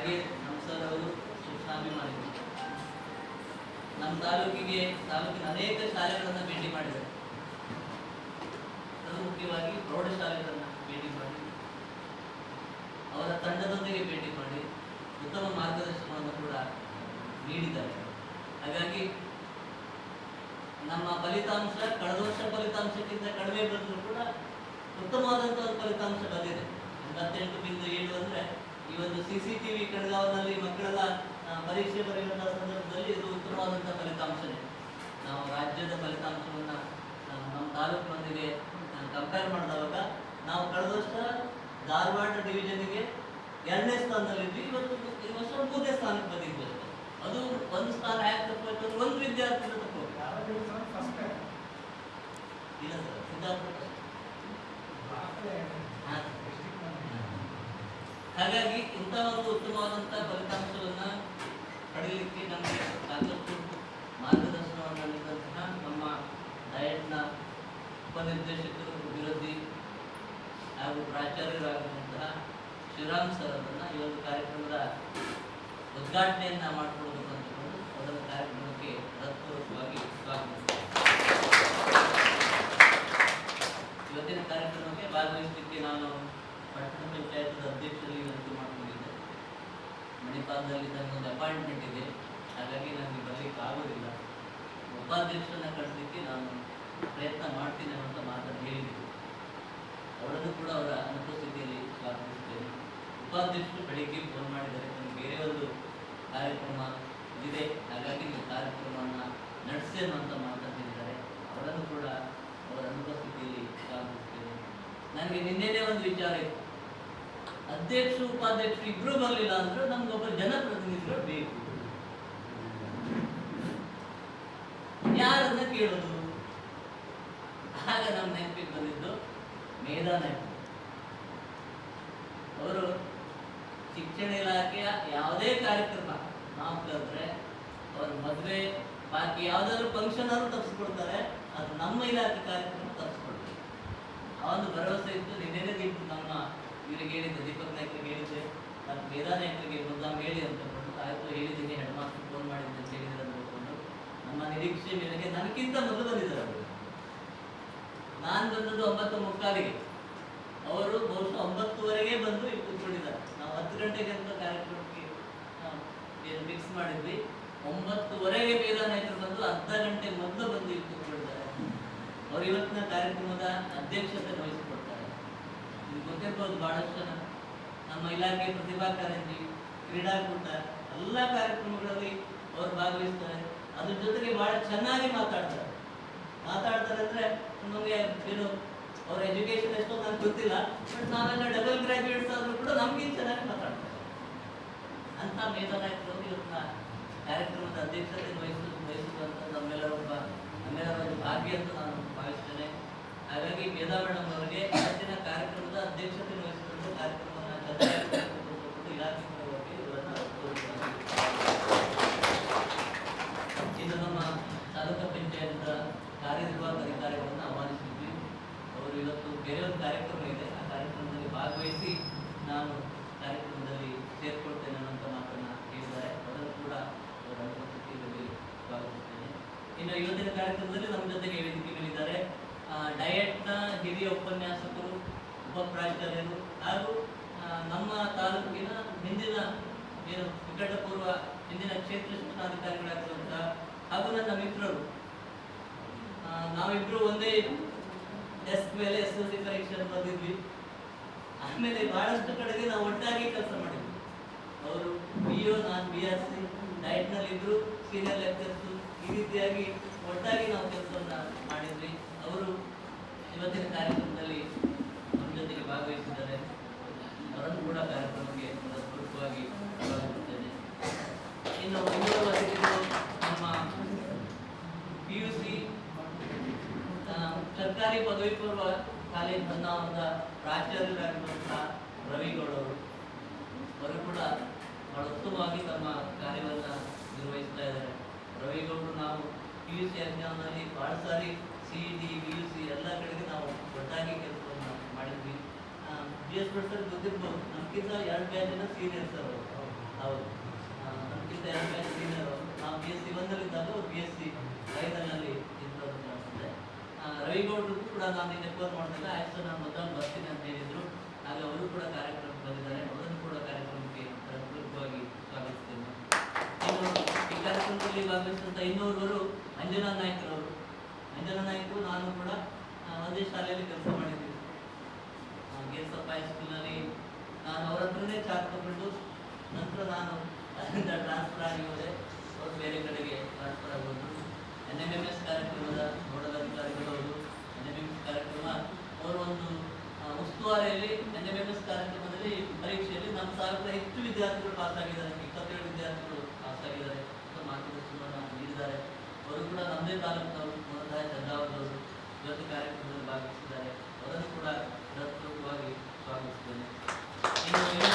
ಹಾಗೆ ನಮ್ಮ ಸರ್ ಅವರು ಶಿಕ್ಷಣಾಭಿಮಾನಿ. ನಮ್ಮ ತಾಲೂಕಿನ ಅನೇಕ ಶಾಲೆಗಳನ್ನು ಭೇಟಿ ಮಾಡಿದ್ದಾರೆ. ಅದು ಮುಖ್ಯವಾಗಿ ಪ್ರೌಢಶಾಲೆಗಳನ್ನು ಭೇಟಿ ಮಾಡಿ ಅವರ ತಂಡದೊಂದಿಗೆ ಭೇಟಿ ಮಾಡಿ ಉತ್ತಮ ಮಾರ್ಗದರ್ಶನವನ್ನು ಕೂಡ ನೀಡಿದ್ದಾರೆ. ಹಾಗಾಗಿ ನಮ್ಮ ಫಲಿತಾಂಶ ಕಳೆದ ವರ್ಷ ಫಲಿತಾಂಶಕ್ಕಿಂತ ಕಡಿಮೆ ಬಂದರೂ ಕೂಡ ಉತ್ತಮವಾದಂಥ ಒಂದು ಫಲಿತಾಂಶ ಬಂದಿದೆ. 88.7 ಅಂದರೆ ಈ ಒಂದು CCTV ಕಣ್ಗಾವನಲ್ಲಿ ಮಕ್ಕಳೆಲ್ಲ ಪರೀಕ್ಷೆ ಬರೆಯುವಂತಹ ಸಂದರ್ಭದಲ್ಲಿ ಇದು ಉತ್ತಮವಾದಂಥ ಫಲಿತಾಂಶನೇ. ನಾವು ರಾಜ್ಯದ ಫಲಿತಾಂಶವನ್ನು ನಮ್ಮ ತಾಲೂಕಿನೊಂದಿಗೆ ಕಂಪೇರ್ ಮಾಡಿದವಾಗ ನಾವು ಕಳೆದ ವರ್ಷ ಧಾರವಾಡ ಡಿವಿಷನ್ಗೆ 2ನೇ ಸ್ಥಾನದಲ್ಲಿದ್ವಿ. ಈ ವರ್ಷ 3ನೇ ಸ್ಥಾನಕ್ಕೆ ಬಂದಿದ್ವಿ. ಅದು ಒಂದು ಸ್ಥಾನ ಯಾಕೆ ತಪ್ಪೋಯ್ತು? ಒಂದು ವಿದ್ಯಾರ್ಥಿನ ತಪ್ಪೋಯ್ತು. ಇಲ್ಲ ಸರ್, ಸಿದ್ದಾಪುರ. ಹಾಗಾಗಿ ಇಂಥ ಒಂದು ಉತ್ತಮವಾದಂಥ ಫಲಿತಾಂಶವನ್ನು ಪಡೆಯಲಿಕ್ಕೆ ನಮಗೆ ಸಾಕಷ್ಟು ಮಾರ್ಗದರ್ಶನವನ್ನು ನೀಡಿದಂತಹ ನಮ್ಮ ಡಯಟ್ನ ಉಪನಿರ್ದೇಶಕರು, ಅಭಿವೃದ್ಧಿ ಹಾಗೂ ಪ್ರಾಚಾರ್ಯರಾಗಿರುವಂತಹ ಶಿವರಾಮ್ ಸರ್ ಅವರನ್ನು ಈ ಒಂದು ಕಾರ್ಯಕ್ರಮದ ಉದ್ಘಾಟನೆಯನ್ನು ಮಾಡಿಕೊಡಬೇಕು ಅಂತಕೊಂಡು ಅವರ ಕಾರ್ಯಕ್ರಮಕ್ಕೆ ಹೃತ್ಪೂರ್ವಕವಾಗಿ ಸ್ವಾಗತಿಸುತ್ತೇವೆ. ಇವತ್ತಿನ ಕಾರ್ಯಕ್ರಮಕ್ಕೆ ಭಾಗವಹಿಸಲಿಕ್ಕೆ ನಾನು ಪಟ್ಟಣ ಪಂಚಾಯತ್ ಅಧ್ಯಕ್ಷರಿಗೆ ವಿನಂತಿ ಮಾಡಿಕೊಂಡಿದ್ದೆ. ಮಣಿಪಾಲದಲ್ಲಿ ನನಗೊಂದು ಅಪಾಯಿಂಟ್ಮೆಂಟ್ ಇದೆ, ಹಾಗಾಗಿ ನನಗೆ ಬರಲಿಕ್ಕೆ ಆಗೋದಿಲ್ಲ. ಉಪಾಧ್ಯಕ್ಷರನ್ನ ಕಳಿಸಲಿಕ್ಕೆ ನಾನು ಪ್ರಯತ್ನ ಮಾಡ್ತೀನಿ ಅನ್ನೋಂಥ ಮಾತನ್ನು ಹೇಳಿದ್ದೆ. ಅವರನ್ನು ಕೂಡ ಅವರ ಅನುಪಸ್ಥಿತಿಯಲ್ಲಿ ಸ್ವಾಗತಿಸುತ್ತೇನೆ. ಉಪಾಧ್ಯಕ್ಷರು ಬೆಳಿಗ್ಗೆ ಫೋನ್ ಮಾಡಿದರೆ ನನಗೆ ಬೇರೆ ಒಂದು ಕಾರ್ಯಕ್ರಮ ಇದೆ, ಹಾಗಾಗಿ ನೀವು ಕಾರ್ಯಕ್ರಮವನ್ನು ನಡೆಸಿ ಅನ್ನುವಂಥ ಮಾತನ್ನು ಹೇಳಿದ್ದಾರೆ. ಅವರನ್ನು ಕೂಡ ಅವರ ಅನುಪಸ್ಥಿತಿಯಲ್ಲಿ ಸ್ವಾಗತಿಸುತ್ತೇನೆ. ನನಗೆ ನಿನ್ನೆನೇ ಒಂದು ವಿಚಾರ ಇತ್ತು, ಅಧ್ಯಕ್ಷರು ಉಪಾಧ್ಯಕ್ಷರು ಇಬ್ಬರು ಬರಲಿಲ್ಲ ಅಂದ್ರೆ ನಮ್ಗೊಬ್ಬ ಜನಪ್ರತಿನಿಧಿಗಳು ಬೇಕು. ಯಾರನ್ನ ಕೇಳೋದು? ಆಗ ನಮ್ಮ ನೆನಪಿಗೆ ಬಂದಿದ್ದು ಮೇಧಾ ನಾಯ್ಕ ಅವರು. ಶಿಕ್ಷಣ ಇಲಾಖೆಯ ಯಾವುದೇ ಕಾರ್ಯಕ್ರಮ ನಾವು ಕರೆದ್ರೆ ಅವ್ರ ಮದುವೆ ಬಾಕಿ ಯಾವುದಾದ್ರು ಫಂಕ್ಷನ್ ಆದ್ರೂ ತಪ್ಪಿಸ್ಕೊಡ್ತಾರೆ, ಅದು ನಮ್ಮ ಇಲಾಖೆ ಕಾರ್ಯಕ್ರಮ ತಪ್ಪಿಸ್ಕೊಡ್ತಾರೆ. ಆ ಒಂದು ಭರವಸೆ ಇತ್ತು. ನಿನ್ನೆನೇ ನಮ್ಮ ಇವರಿಗೆ ಹೇಳಿದ್ದೆ, ದೀಪಕ್ ನಾಯ್ಕರಿಗೆ ಹೇಳಿದ್ದೆ, ಮತ್ತು ಮೇಧಾ ನಾಯ್ಕರಿಗೆ ಮುದ್ದಾಮ್ ಹೇಳಿ ಅಂತಕೊಂಡು. ಆಯಿತು, ಹೇಳಿದ್ದೀನಿ, ಹೆಡ್ ಮಾಸ್ಟರ್ ಫೋನ್ ಮಾಡಿದ್ದೆ ಅಂತ ಹೇಳಿದ್ರೆ ಅಂದ್ಕೊಂಡು ನಮ್ಮ ನಿರೀಕ್ಷೆ ಮೇಲೆಗೆ ನನಗಿಂತ ಮೊದಲು ಬಂದಿದ್ದಾರೆ ಅವರು. ನಾನು ಬಂದದ್ದು 9:45ಗೆ, ಅವರು ಬಹುಶಃ 9:30ಗೆ ಬಂದು ಇಲ್ಲಿ ಕೂತ್ಕೊಂಡಿದ್ದಾರೆ. ನಾವು 10 ಗಂಟೆಗೆ ಅಂತ ಕಾರ್ಯಕ್ರಮಕ್ಕೆ ಏನು ಫಿಕ್ಸ್ ಮಾಡಿದ್ವಿ. 9:30ಗೆ ಮೇಧಾ ನಾಯ್ಕರು ಬಂದು ಅರ್ಧ ಗಂಟೆ ಮೊದಲು ಬಂದು ಇಲ್ಲಿ ಕೂತ್ಕೊಂಡಿದ್ದಾರೆ. ಅವರು ಇವತ್ತಿನ ಕಾರ್ಯಕ್ರಮದ ಅಧ್ಯಕ್ಷತೆ ವಹಿಸಿಕೊಡ್ತಾರೆ. ಇದು ಗೊತ್ತಿರ್ಬೋದು, ಬಹಳಷ್ಟು ಜನ ನಮ್ಮ ಇಲಾಖೆ ಪ್ರತಿಭಾ ಕಾರಂಜಿ, ಕ್ರೀಡಾಕೂಟ ಎಲ್ಲ ಕಾರ್ಯಕ್ರಮಗಳಲ್ಲಿ ಅವರು ಭಾಗವಹಿಸ್ತಾರೆ. ಅದ್ರ ಜೊತೆಗೆ ಬಹಳ ಚೆನ್ನಾಗಿ ಮಾತಾಡ್ತಾರೆ ಅಂದ್ರೆ ನಮಗೆ ಏನು ಅವ್ರ ಎಜುಕೇಶನ್ ಎಷ್ಟೋ ನನಗೆ ಗೊತ್ತಿಲ್ಲ, ಬಟ್ ನಾವೆಲ್ಲ ಡಬಲ್ ಗ್ರಾಜುಯೇಟ್ಸ್ ಆದ್ರೂ ಕೂಡ ನಮ್ಗಿಂತ ಚೆನ್ನಾಗಿ ಮಾತಾಡ್ತಾರೆ. ಅಂತ ಮೇಧಾ ನಾಯ್ಕರು ಇವತ್ತಿನ ಕಾರ್ಯಕ್ರಮದ ಅಧ್ಯಕ್ಷತೆ ವಹಿಸುವಂತ ನಮ್ಮೆಲ್ಲರ ಒಂದು ಭಾಗ್ಯ ಅಂತ ನಾನು ಭಾವಿಸ್ತೇನೆ. ಹಾಗಾಗಿ ಮೇಧಾ ಮೇಡಮ್ ಅವರಿಗೆ ಇವತ್ತಿನ ಕಾರ್ಯಕ್ರಮದ ಅಧ್ಯಕ್ಷತೆ ವಹಿಸಿಕೊಂಡು ಕಾರ್ಯಕ್ರಮವನ್ನು ಇಲಾಖೆ ಇನ್ನು ನಮ್ಮ ತಾಲೂಕು ಪಂಚಾಯತ್ ಕಾರ್ಯನಿರ್ವಾಹಕ ಅಧಿಕಾರಿಗಳನ್ನು ಆಹ್ವಾನಿಸಿದ್ವಿ. ಅವರು ಇವತ್ತು ಬೇರೆ ಒಂದು ಕಾರ್ಯಕ್ರಮ ಇದೆ, ಆ ಕಾರ್ಯಕ್ರಮದಲ್ಲಿ ಭಾಗವಹಿಸಿ ನಾನು ಕಾರ್ಯಕ್ರಮದಲ್ಲಿ ಸೇರ್ಕೊಳ್ತೇನೆ ಅನ್ನೋಂಥ ಮಾತನ್ನು ಹೇಳಿದ್ದಾರೆ. ಅದನ್ನು ಕೂಡ ಅವರ ಅನುಪಸ್ಥಿತಿಯಲ್ಲಿ ಸ್ವಾಗತಿಸ್ತೇನೆ. ಇನ್ನು ಇವತ್ತಿನ ಕಾರ್ಯಕ್ರಮದಲ್ಲಿ ನಮ್ಮ ಜೊತೆಗೆ ವೇದಿಕೆ ಮೇಲಿದ್ದಾರೆ ಡಯಟ್ನ ಹಿರಿಯ ಉಪನ್ಯಾಸಕರು, ಉಪಪ್ರಾಚಾರ್ಯರು ಹಾಗೂ ನಮ್ಮ ತಾಲೂಕಿನ ಹಿಂದಿನ ಏನು ನಿಕಟಪೂರ್ವ ಹಿಂದಿನ ಕ್ಷೇತ್ರ ಶಿಕ್ಷಣಾಧಿಕಾರಿಗಳಾಗಿರುವಂತಹ ಹಾಗೂ ನನ್ನ ಮಿತ್ರರು. ನಾವಿಬ್ರು ಒಂದೇ ಡೆಸ್ಕ್ ಮೇಲೆ SSLC ಪರೀಕ್ಷೆ ಬಂದಿದ್ವಿ. ಆಮೇಲೆ ಬಹಳಷ್ಟು ಕಡೆಗೆ ನಾವು ಒಟ್ಟಾಗಿ ಕೆಲಸ ಮಾಡಿದ್ವಿ. ಅವರು BO, ನಾನು BRC, ಡಯಟ್ನಲ್ಲಿ ಇದ್ರು, ಸೀನಿಯರ್ ಲೆಕ್ಚರ್ಸು, ಈ ರೀತಿಯಾಗಿ ಒಟ್ಟಾಗಿ ನಾವು ಕೆಲಸವನ್ನು ಮಾಡಿದ್ವಿ. ಅವರು ಇವತ್ತಿನ ಕಾರ್ಯಕ್ರಮದಲ್ಲಿ ನಮ್ಮ ಜೊತೆಗೆ ಭಾಗವಹಿಸಿದ್ದಾರೆ. ಅವರನ್ನು ಕೂಡ ಕಾರ್ಯಕ್ರಮಕ್ಕೆ ಹೃತ್ಪೂರ್ವಕವಾಗಿ ಸ್ವಾಗತಿಸುತ್ತೇನೆ. ಇನ್ನು ಇನ್ನೂರು ಅತಿಥಿಗಳು ನಮ್ಮ PUC ಸರ್ಕಾರಿ ಪದವಿ ಪೂರ್ವ ಕಾಲೇಜ್ ಹೊನ್ನಾವರದ ಪ್ರಾಚಾರ್ಯರಾಗಿರುವಂತಹ ರವಿಗೌಡವರು. ಅವರು ಕೂಡ ಬಹಳ ಉತ್ತಮವಾಗಿ ತಮ್ಮ ಕಾರ್ಯವನ್ನು ನಿರ್ವಹಿಸ್ತಾ ಇದ್ದಾರೆ. ರವಿಗೌಡರು ನಾವು PUC ಎಕ್ಸಾಮ್ನಲ್ಲಿ ಬಹಳ ಸಾರಿ CET, PUC ಎಲ್ಲ ಕಡೆಗೆ ನಾವು ಒಟ್ಟಾಗಿ ಕೆಲಸವನ್ನು ಮಾಡಿದ್ವಿ. BS ಭಟ್ ಸರ್ ಗೊತ್ತಿರ್ಬೋದು, ನಮ್ಗಿಂತ 2 ಬ್ಯಾಚಿನ ಸೀನಿಯರ್ಸ್ ಅವರು. ಹೌದು. ನಮ್ಗಿಂತ 2 ಬ್ಯಾಚ್ ಸೀನಿಯರ್ ಅವರು. ನಾವು BSc 1 ಅವರು BSc 5 ಇದ್ರು ಅಂತ ಅನ್ಸುತ್ತೆ. ರವಿಗೌಡರು ಕೂಡ ನಾನು ನಿನ್ನೆ ಫೋನ್ ಮಾಡಿದಾಗ ಆಯ್ತು ನಾನು ಮೊದಲು ಬರ್ತೀನಿ ಅಂತ ಹೇಳಿದ್ರು. ಆಗ ಅವರು ಕೂಡ ಕಾರ್ಯಕ್ರಮಕ್ಕೆ ಬಂದಿದ್ದಾರೆ. ಅವರನ್ನು ಕೂಡ ಕಾರ್ಯಕ್ರಮಕ್ಕೆ ಪೂರ್ವಕವಾಗಿ ಸ್ವಾಗತಿಸ್ತೇನೆ. ಇನ್ನು ಈ ಕಾರ್ಯಕ್ರಮದಲ್ಲಿ ಭಾಗವಹಿಸಿದಂಥ ಇನ್ನೋರ್ವರು ಅಂಜನಾ ನಾಯ್ಕರವರು. ಅಂಜನಾ ನಾಯ್ಕರು ನಾನು ಕೂಡ ಒಂದೇ ಶಾಲೆಯಲ್ಲಿ ಕೆಲಸ ಮಾಡಿದ್ದೀವಿ. ಗೇರ್ಸಪ್ಪ ಹೈಸ್ಕೂಲ್ನಲ್ಲಿ ನಾನು ಅವರ ಹತ್ರನೇ ಚಾರ್ಜ್ ತಗೊಂಡು ನಂತರ ನಾನು ಅದರಿಂದ ಟ್ರಾನ್ಸ್ಫರ್ ಆಗಿ ಹೋದೆ. ಅವರು ಬೇರೆ ಕಡೆಗೆ ಟ್ರಾನ್ಸ್ಫರ್ ಆಗೋದು. NMMS ಕಾರ್ಯಕ್ರಮದ ನೋಡಲ್ ಅಧಿಕಾರಿಗಳು ಅವರು. NMMS ಕಾರ್ಯಕ್ರಮ ಅವರು ಒಂದು ಉಸ್ತುವಾರಿಯಲ್ಲಿ NMMS ಕಾರ್ಯಕ್ರಮದಲ್ಲಿ ಪರೀಕ್ಷೆಯಲ್ಲಿ ನಮ್ಮ 1000 ಹೆಚ್ಚು ವಿದ್ಯಾರ್ಥಿಗಳು ಪಾಸ್ ಆಗಿದ್ದಾರೆ. 27 ವಿದ್ಯಾರ್ಥಿಗಳು ಪಾಸ್ ಆಗಿದ್ದಾರೆ. ಮಾರ್ಗದರ್ಶನವನ್ನು ನೀಡಿದ್ದಾರೆ. ಅವರು ಕೂಡ ನಮ್ಮದೇ ತಾಲೂಕಿನವರು, ಮೂಲತಃ ಚಂದಾವರದವರು. ಇವತ್ತು ಕಾರ್ಯಕ್ರಮದಲ್ಲಿ ಭಾಗವಹಿಸಿದ್ದಾರೆ. ಅವರನ್ನು ಕೂಡ ಹೃತ್ಪೂರ್ವಕವಾಗಿ ಸ್ವಾಗತಿಸಿದ್ದೇನೆ. ಇನ್ನು